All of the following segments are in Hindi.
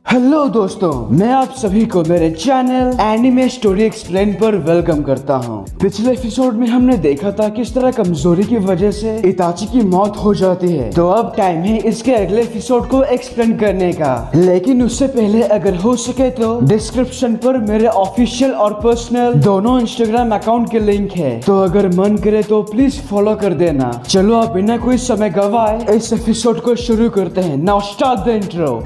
हेलो दोस्तों, मैं आप सभी को मेरे चैनल एनिमे स्टोरी एक्सप्लेन पर वेलकम करता हूं। पिछले एपिसोड में हमने देखा था किस तरह कमजोरी की वजह से इताची की मौत हो जाती है। तो अब टाइम है इसके अगले एपिसोड को एक्सप्लेन करने का। लेकिन उससे पहले अगर हो सके तो डिस्क्रिप्शन पर मेरे ऑफिशियल और पर्सनल दोनों इंस्टाग्राम अकाउंट के लिंक है, तो अगर मन करे तो प्लीज फॉलो कर देना। चलो आप बिना कोई समय गवाए इस एपिसोड को शुरू करते हैं। Now start the intro.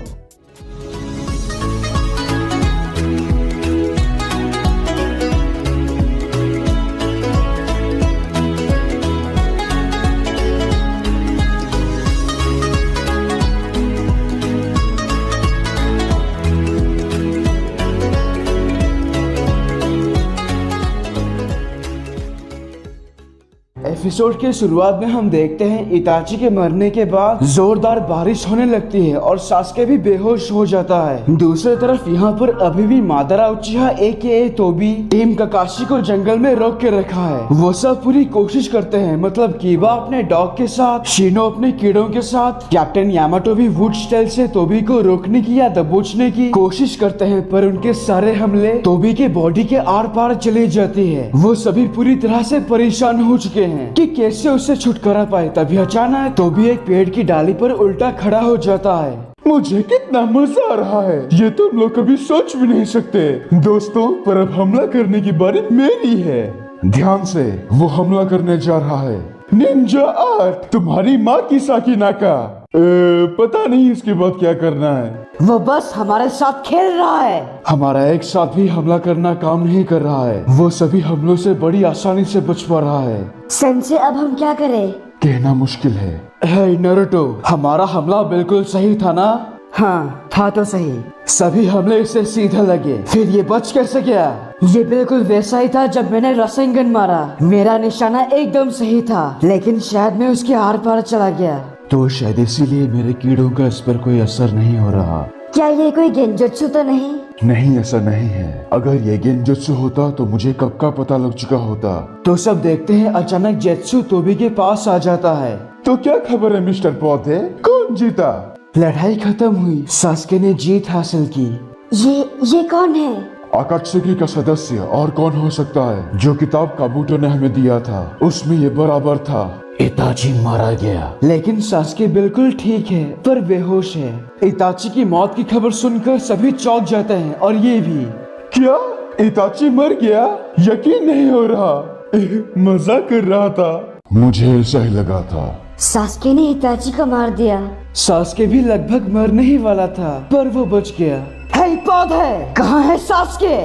Episode के शुरुआत में हम देखते हैं इताची के मरने के बाद जोरदार बारिश होने लगती है और सास्के भी बेहोश हो जाता है। दूसरी तरफ यहाँ पर अभी भी मादारा उचिहा AKA तोबी टीम काकाशी को जंगल में रोक के रखा है। वो सब पूरी कोशिश करते हैं, मतलब कीबा अपने डॉग के साथ, शिनो अपने कीड़ों के साथ, कैप्टन यामाटो भी वुड स्टाइल से तोबी को रोकने की या दबोचने की कोशिश करते हैं, पर उनके सारे हमले तोबी के बॉडी के आर पार चली जाती है। वो सभी पूरी तरह से परेशान हो चुके हैं कि कैसे उससे छुटकारा पाए। तभी अचानक तोबी एक पेड़ की डाली पर उल्टा खड़ा हो जाता है। मुझे कितना मजा आ रहा है, ये तुम लोग कभी सोच भी नहीं सकते दोस्तों। पर अब हमला करने की बारी मेरी है। ध्यान से, वो हमला करने जा रहा है। निंजा आर्ट, तुम्हारी माँ की साकिनाका। पता नहीं इसके बाद क्या करना है। वो बस हमारे साथ खेल रहा है। हमारा एक साथ भी हमला करना काम नहीं कर रहा है। वो सभी हमलों से बड़ी आसानी से बच पा रहा है। सेंसे, अब हम क्या करें? कहना मुश्किल है। हे नारुतो, हमारा हमला बिल्कुल सही था ना? हाँ, था तो सही। सभी हमले इससे सीधे लगे, फिर ये बच कैसे गया? ये बिल्कुल वैसा ही था जब मैंने रसेंगन मारा। मेरा निशाना एकदम सही था, लेकिन शायद मैं उसके आर पार चला गया। तो शायद इसीलिए मेरे कीड़ों का इस पर कोई असर नहीं हो रहा। क्या ये कोई गेंजुत्सु तो नहीं? नहीं, ऐसा नहीं है। अगर ये गेंजुत्सु होता तो मुझे कब का पता लग चुका होता। तो सब देखते हैं अचानक जेत्सु तोबी के पास आ जाता है। तो क्या खबर है मिस्टर पौधे, कौन जीता? लड़ाई खत्म हुई, सास्के ने जीत हासिल की। ये कौन है? आकात्सुकी का सदस्य और कौन हो सकता है? जो किताब काबूटो ने हमें दिया था उसमें ये बराबर था। इताची मारा गया, लेकिन सास्के बिल्कुल ठीक है पर बेहोश है। इताची की मौत की खबर सुनकर सभी चौंक जाते हैं, और ये भी। क्या इताची मर गया? यकीन नहीं हो रहा। मजाक कर रहा था। मुझे ऐसा ही लगा था। सास्के ने इताची को मार दिया। सास्के भी लगभग मरने ही वाला था, पर वो बच गया। हे पौधे, कहाँ है सास्के?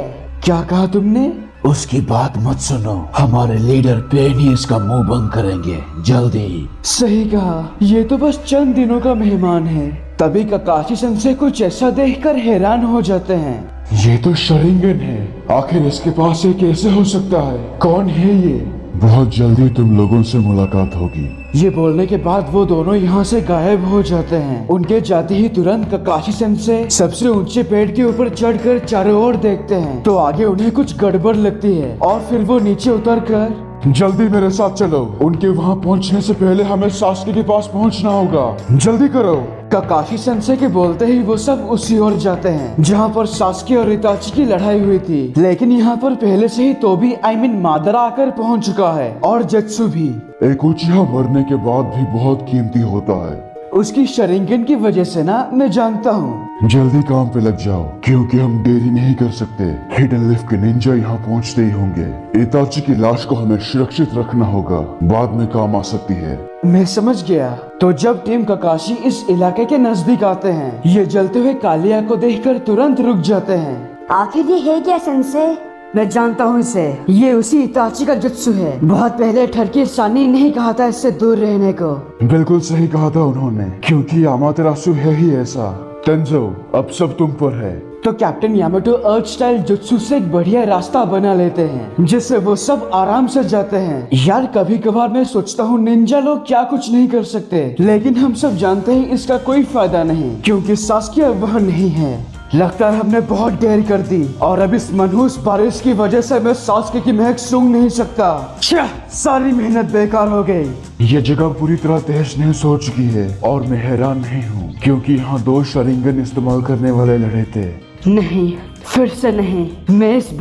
क्या कहा तुमने? उसकी बात मत सुनो, हमारे लीडर पेन ही इसका मुंह बंद करेंगे जल्दी। सही कहा, ये तो बस चंद दिनों का मेहमान है। तभी काकाशी सेंसे कुछ ऐसा देखकर हैरान हो जाते हैं। ये तो शरिंगन है, आखिर इसके पास ये कैसे हो सकता है? कौन है ये? बहुत जल्दी तुम लोगों से मुलाकात होगी। ये बोलने के बाद वो दोनों यहाँ से गायब हो जाते हैं। उनके जाते ही तुरंत काकाशी सेंसे सबसे ऊंचे पेड़ के ऊपर चढ़कर चारों ओर देखते हैं, तो आगे उन्हें कुछ गड़बड़ लगती है और फिर वो नीचे उतरकर जल्दी मेरे साथ चलो। उनके वहाँ पहुँचने से पहले हमें सास्के के पास पहुँचना होगा। जल्दी करो। काकाशी सेंसे के बोलते ही वो सब उसी ओर जाते हैं जहाँ पर सास्के और इताची की लड़ाई हुई थी। लेकिन यहाँ पर पहले से ही तोबी मादारा आकर पहुँच चुका है, और जेत्सु भी। एक उचिहा मरने के बाद भी बहुत कीमती होता है। उसकी शरिंगन की वजह से ना, मैं जानता हूँ। जल्दी काम पे लग जाओ, क्योंकि हम देरी नहीं कर सकते। हिडन लिफ के निंजा यहाँ पहुँचते ही होंगे। इताची की लाश को हमें सुरक्षित रखना होगा, बाद में काम आ सकती है। मैं समझ गया। तो जब टीम काकाशी इस इलाके के नजदीक आते हैं, ये जलते हुए कालिया को देखकर तुरंत रुक जाते हैं। आखिर ये है क्या सेंसे? मैं जानता हूँ इसे, ये उसी इताची का जुत्सु है। बहुत पहले ठरकी सानी नहीं कहा था इससे दूर रहने को। बिल्कुल सही कहा था उन्होंने, क्योंकि यामातेरासु है ही ऐसा। टेंजो, अब सब तुम पर है। तो कैप्टन यामाटो अर्थ स्टाइल जुत्सु से एक बढ़िया रास्ता बना लेते हैं, जिससे वो सब आराम से जाते हैं। यार कभी कभार मैं सोचता हूँ निंजा लोग क्या कुछ नहीं कर सकते, लेकिन हम सब जानते हैं इसका कोई फायदा नहीं, क्योंकि सास्के अब वह नहीं है। लगता है हमने बहुत देर कर दी और अब इस मनहूस बारिश की वजह से मैं सास्के की महक सूंघ नहीं सकता। छह, सारी मेहनत बेकार हो गई। ये जगह पूरी तरह तहस नहस हो चुकी है और मैं हैरान नहीं हूँ क्योंकि यहाँ 2 शरिंगन इस्तेमाल करने वाले लड़े थे। नहीं, फिर से नहीं। मैं इस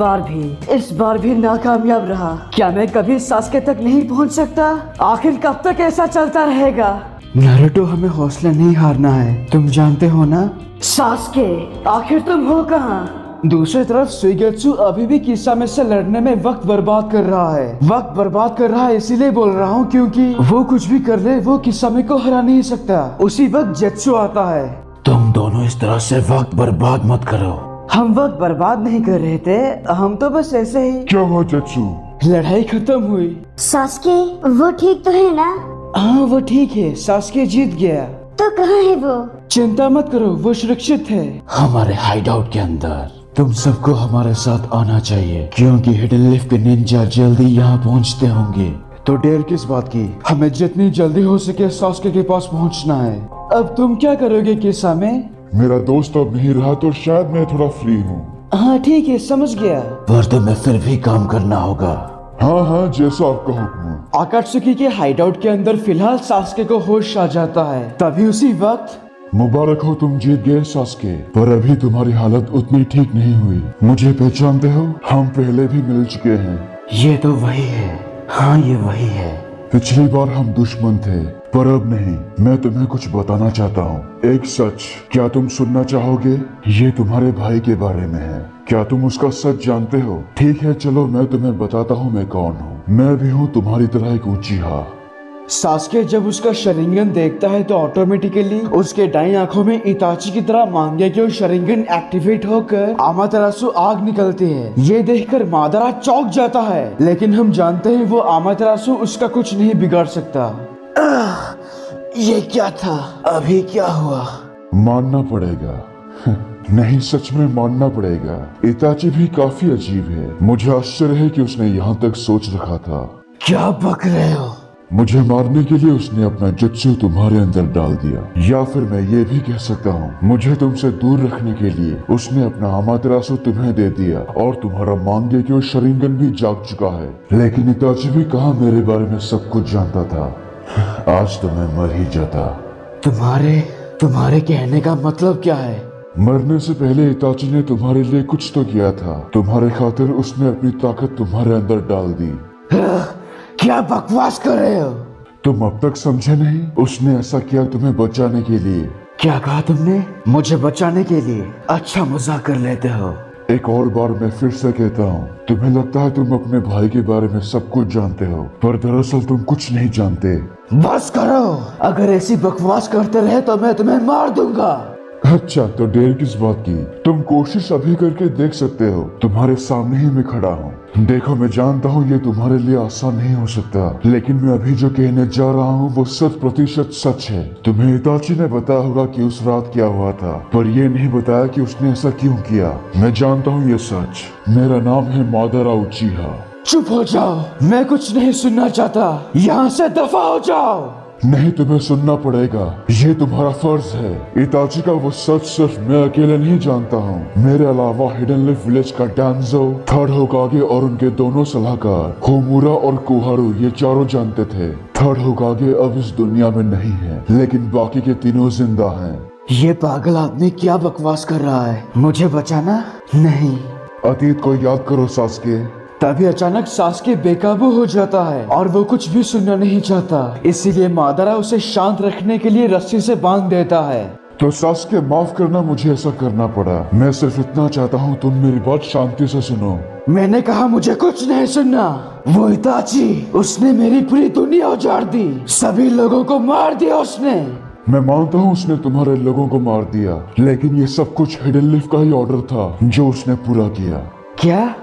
बार भी नाकामयाब रहा। क्या मैं कभी सास्के तक नहीं पहुंच सकता? आखिर कब तक ऐसा चलता रहेगा? नारुतो, हमें हौसला नहीं हारना है, तुम जानते हो ना। सास्के, आखिर तुम हो कहाँ? दूसरी तरफ सुइगेत्सु अभी भी किसामे से लड़ने में वक्त बर्बाद कर रहा है। इसीलिए बोल रहा हूँ क्योंकि वो कुछ भी कर ले, वो किसामे को हरा नहीं सकता। उसी वक्त जेत्सु आता है। तुम दोनों इस तरह से वक्त बर्बाद मत करो। हम वक्त बर्बाद नहीं कर रहे थे, हम तो बस ऐसे ही। क्या हुआ जेत्सु? लड़ाई खत्म हुई। सास्के, वो ठीक तो है ना? हाँ, वो ठीक है, सास्के जीत गया। तो कहाँ है वो? चिंता मत करो, वो सुरक्षित है। हमारे हाइडआउट के अंदर। तुम सबको हमारे साथ आना चाहिए क्योंकि हिडन लीफ के निंजा जल्दी यहाँ पहुँचते होंगे। तो देर किस बात की, हमें जितनी जल्दी हो सके सास्के के पास पहुँचना है। अब तुम क्या करोगे किसामे? मेरा दोस्त अब नहीं रहा तो शायद मैं थोड़ा फ्री हूँ। हाँ ठीक है, समझ गया। पर तुम्हें फिर भी काम करना होगा। हाँ, जैसा आपका हुक्म। आकात्सुकी के हाइडआउट के अंदर फिलहाल सास्के को होश आ जाता है। तभी उसी वक्त मुबारक हो, तुम जीत गए सास्के, पर अभी तुम्हारी हालत उतनी ठीक नहीं हुई। मुझे पहचानते हो? हम पहले भी मिल चुके हैं। ये तो वही है। हाँ, ये वही है। पिछली बार हम दुश्मन थे, पर अब नहीं। मैं तुम्हें कुछ बताना चाहता हूँ, एक सच। क्या तुम सुनना चाहोगे? ये तुम्हारे भाई के बारे में है। क्या तुम उसका सच जानते हो? ठीक है, चलो मैं तुम्हें बताता हूँ मैं कौन हूँ। मैं भी हूँ तुम्हारी तरह एक उचिहा। सास्के जब उसका शरिंगन देखता है तो ऑटोमेटिकली उसके दाईं आंखों में इताची की तरह मांगेक्यो शरिंगन एक्टिवेट होकर आमातेरासु आग निकलती है। ये देखकर मादारा चौंक जाता है, लेकिन हम जानते हैं वो आमातेरासु उसका कुछ नहीं बिगाड़ सकता। ये क्या था? अभी क्या हुआ? मानना पड़ेगा। नहीं, सच में मानना पड़ेगा। इताची भी काफी अजीब है। मुझे आश्चर्य है कि उसने यहाँ तक सोच रखा था। क्या बक रहे हो? मुझे मारने के लिए उसने अपना जुत्सु तुम्हारे अंदर डाल दिया, या फिर मैं ये भी कह सकता हूँ मुझे तुमसे दूर रखने के लिए उसने अपना आमातेरासु तुम्हें दे दिया और तुम्हारा मांगेक्यो शरिंगन भी जाग चुका है। लेकिन इताची भी कहाँ मेरे बारे में सब कुछ जानता था। आज तो मैं मर ही जाता। तुम्हारे कहने का मतलब क्या है? मरने से पहले इताची ने तुम्हारे लिए कुछ तो किया था। तुम्हारे खातिर उसने अपनी ताकत तुम्हारे अंदर डाल दी। क्या बकवास कर रहे हो? तुम अब तक समझे नहीं? उसने ऐसा किया तुम्हें बचाने के लिए। क्या कहा तुमने? मुझे बचाने के लिए? अच्छा, मजाक कर लेते हो। एक और बार मैं फिर से कहता हूँ, तुम्हें लगता है तुम अपने भाई के बारे में सब कुछ जानते हो, पर दरअसल तुम कुछ नहीं जानते। बस करो, अगर ऐसी बकवास करते रहे तो मैं तुम्हें मार दूंगा। अच्छा, तो देर किस बात की? तुम कोशिश अभी करके देख सकते हो। तुम्हारे सामने ही मैं खड़ा हूँ। देखो, मैं जानता हूँ ये तुम्हारे लिए आसान नहीं हो सकता, लेकिन मैं अभी जो कहने जा रहा हूँ वो 100% सच है। तुम्हें इताची ने बताया होगा कि उस रात क्या हुआ था, पर ये नहीं बताया कि उसने ऐसा क्यों किया। मैं जानता हूँ ये सच। मेरा नाम है मादारा उचिहा। चुप हो जाओ, मैं कुछ नहीं सुनना चाहता। यहाँ से दफा हो जाओ। नहीं, तुम्हें सुनना पड़ेगा, ये तुम्हारा फर्ज है। इताची का वो सच सिर्फ मैं अकेले नहीं जानता हूँ। मेरे अलावा हिडन लीफ विलेज का डांजो, थर्ड होकागे और उनके दोनों सलाहकार होमुरा और कोहारू, ये चारों जानते थे। थर्ड होकागे अब इस दुनिया में नहीं है, लेकिन बाकी के तीनों जिंदा हैं। ये पागल आदमी क्या बकवास कर रहा है? मुझे बचाना? नहीं। अतीत को याद करो सास्के। तभी अचानक सास्के बेकाबू हो जाता है और वो कुछ भी सुनना नहीं चाहता। इसीलिए मादारा उसे शांत रखने के लिए रस्सी से बांध देता है। तो सास्के, माफ करना, मुझे ऐसा करना पड़ा। मैं सिर्फ इतना चाहता हूँ तुम मेरी बात शांति से सुनो। मैंने कहा मुझे कुछ नहीं सुनना। वो इताची, उसने मेरी पूरी दुनिया उजाड़ दी। सभी लोगों को मार दिया उसने। मैं मानता हूँ उसने तुम्हारे लोगों को मार दिया, लेकिन ये सब कुछ हिडन लीफ का ही ऑर्डर था जो उसने पूरा किया। क्या?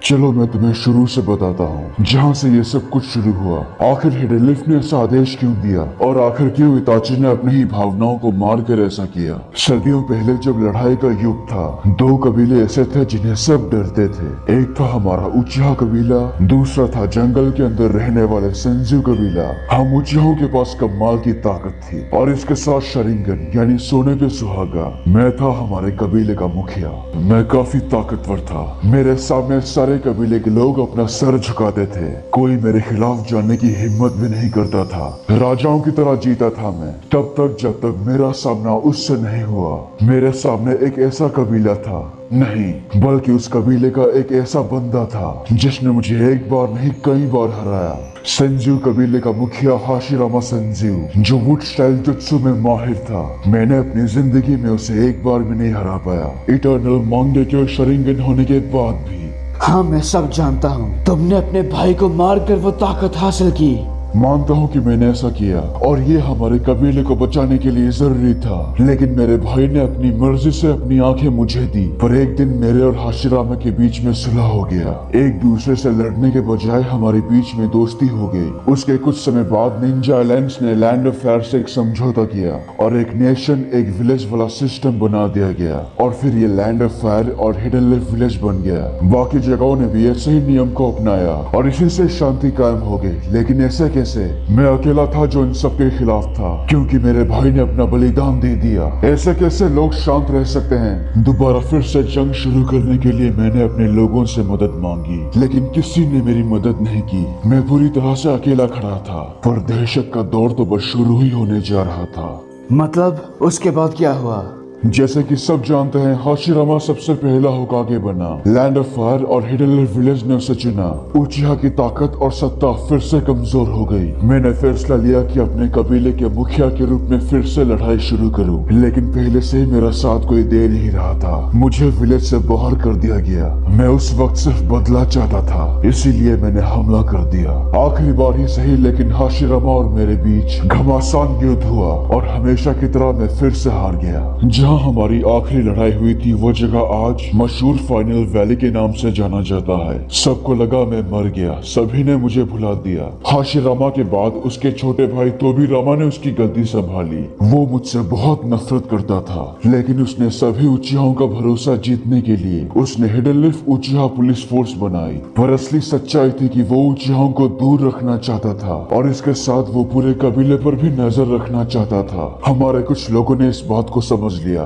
चलो मैं तुम्हें शुरू से बताता हूँ, जहाँ से ये सब कुछ शुरू हुआ। आखिर हिडेनलिफ ने ऐसा आदेश क्यों दिया और आखिर क्यों इताची ने अपनी ही भावनाओं को मार कर ऐसा किया। सदियों पहले जब लड़ाई का युग था, दो कबीले ऐसे थे जिन्हें सब डरते थे। एक था हमारा उचिहा कबीला, दूसरा था जंगल के अंदर रहने वाले सेंजू कबीला। हम उचिहाओं के पास कमाल की ताकत थी और इसके साथ शरिंगन यानी सोने पे सुहागा। मैं था हमारे कबीले का मुखिया। मैं काफी ताकतवर था। मेरे सामने सारे कबीले के लोग अपना सर झुकाते थे। कोई मेरे खिलाफ जाने की हिम्मत भी नहीं करता था। राजाओं की तरह जीता था मैं तब तक जब तक मेरा सामना उससे नहीं हुआ। मेरे सामने एक ऐसा कबीला था, नहीं बल्कि उस कबीले का एक ऐसा बंदा था जिसने मुझे एक बार नहीं कई बार हराया। सेंजू कबीले का मुखिया हाशिरामा सेंजू, जो वुड स्टाइल जुत्सु में माहिर था। मैंने अपनी जिंदगी में उसे एक बार भी नहीं हरा पाया, इटर्नल मांगेक्यो शरिंगन होने के बाद भी। हाँ मैं सब जानता हूँ, तुमने अपने भाई को मारकर वो ताकत हासिल की। मानता हूँ कि मैंने ऐसा किया और ये हमारे कबीले को बचाने के लिए जरूरी था, लेकिन मेरे भाई ने अपनी मर्जी से अपनी आंखें मुझे दी। पर एक दिन मेरे और हाशिरामा के बीच में सुलह हो गया। एक दूसरे से लड़ने के बजाय हमारे बीच में दोस्ती हो गई। उसके कुछ समय बाद निंजा अलायंस ने लैंड ऑफ फायर से एक समझौता किया और एक नेशन एक विलेज वाला सिस्टम बना दिया गया और फिर ये लैंड ऑफ फायर और हिडेनलिफ विलेज बन गया। बाकी जगहों ने भी ऐसे ही नियम को अपनाया और इसी से शांति कायम हो गई। लेकिन ऐसे मैं अकेला था जो इन सब के खिलाफ था, क्योंकि मेरे भाई ने अपना बलिदान दे दिया। ऐसे कैसे लोग शांत रह सकते हैं। दोबारा फिर से जंग शुरू करने के लिए मैंने अपने लोगों से मदद मांगी, लेकिन किसी ने मेरी मदद नहीं की। मैं पूरी तरह से अकेला खड़ा था। पर दहशत का दौर तो बस शुरू ही होने जा रहा था। मतलब उसके बाद क्या हुआ? जैसे कि सब जानते हैं, हाशिरामा सबसे पहला होकागे बना। लैंड ऑफ फायर और हिडेनलिफ विलेज ने उसे चुना। उचिहा की ताकत और सत्ता फिर से कमजोर हो गई। मैंने फैसला लिया कि अपने कबीले के मुखिया के रूप में फिर से लड़ाई शुरू करूं, लेकिन पहले से ही मेरा साथ कोई दे नहीं रहा था। मुझे विलेज से बाहर कर दिया गया। मैं उस वक्त सिर्फ बदला चाहता था, इसीलिए मैंने हमला कर दिया। आखिरी बार ही सही, लेकिन हाशिरामा और मेरे बीच घमासान युद्ध हुआ और हमेशा की तरह मैं फिर से हार गया। हमारी आखिरी लड़ाई हुई थी वो जगह आज मशहूर फाइनल वैली के नाम से जाना जाता है। सबको लगा मैं मर गया, सभी ने मुझे भुला दिया। हाशिरामा के बाद उसके छोटे भाई तोबीरामा ने उसकी गद्दी संभाली। वो मुझसे बहुत नफरत करता था, लेकिन उसने सभी उचिहाओं का भरोसा जीतने के लिए उसने हिडेनलिफ उचिहा पुलिस फोर्स बनाई। पर असली सच्चाई थी कि वो उचिहाओं को दूर रखना चाहता था और इसके साथ वो पूरे कबीले पर भी नजर रखना चाहता था। हमारे कुछ लोगों ने इस बात को समझ लिया।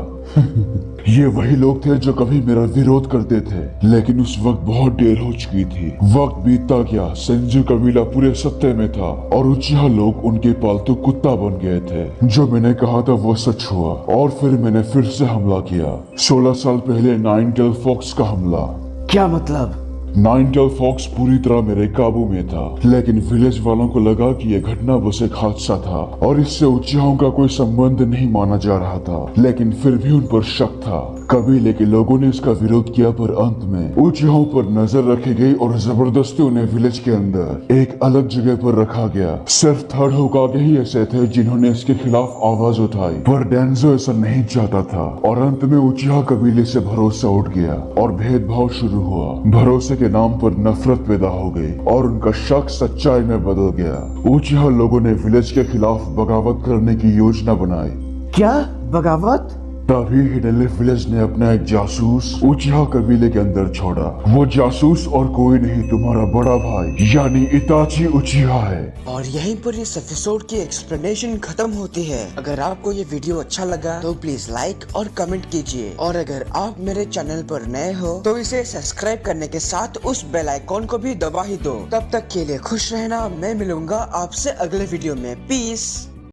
ये वही लोग थे जो कभी मेरा विरोध करते थे, लेकिन उस वक्त बहुत देर हो चुकी थी। वक्त बीतता गया, सेंजू कबीला पूरे सत्ते में था और उचिहा लोग उनके पालतू कुत्ता बन गए थे। जो मैंने कहा था वो सच हुआ और फिर मैंने फिर से हमला किया। 16 साल पहले नाइन टेल फॉक्स का हमला। क्या मतलब? नाइन टेल फॉक्स पूरी तरह मेरे काबू में था, लेकिन विलेज वालों को लगा कि यह घटना बस एक हादसा था और इससे उचिहाओं का कोई संबंध नहीं माना जा रहा था। लेकिन फिर भी उन पर शक था। कबीले के लोगों ने इसका विरोध किया, पर अंत में उचिहाओं पर नजर रखी गई और जबरदस्ती उन्हें विलेज के अंदर एक अलग जगह पर रखा गया। सिर्फ थर्ड होकागे ही ऐसे थे जिन्होंने इसके खिलाफ आवाज उठाई, पर डेंजो ऐसा नहीं चाहता था और अंत में उचिहा कबीले से भरोसा उठ गया और भेदभाव शुरू हुआ। भरोसे के नाम पर नफरत पैदा हो गई और उनका शक सच्चाई में बदल गया। उचिहा लोगों ने विलेज के खिलाफ बगावत करने की योजना बनाई। क्या बगावत? तभी हिडेनलिफ विलेज ने अपना एक जासूस उचिहा कबीले के अंदर छोड़ा। वो जासूस और कोई नहीं, तुम्हारा बड़ा भाई यानी इताची उचिहा है। और यहीं पर इस एपिसोड की एक्सप्लेनेशन खत्म होती है। अगर आपको ये वीडियो अच्छा लगा तो प्लीज लाइक और कमेंट कीजिए, और अगर आप मेरे चैनल पर नए हो तो इसे सब्सक्राइब करने के साथ उस बेल आइकॉन को भी दबा ही दो। तब तक के लिए खुश रहना। मैं मिलूंगा आपसे अगले वीडियो में। पीस।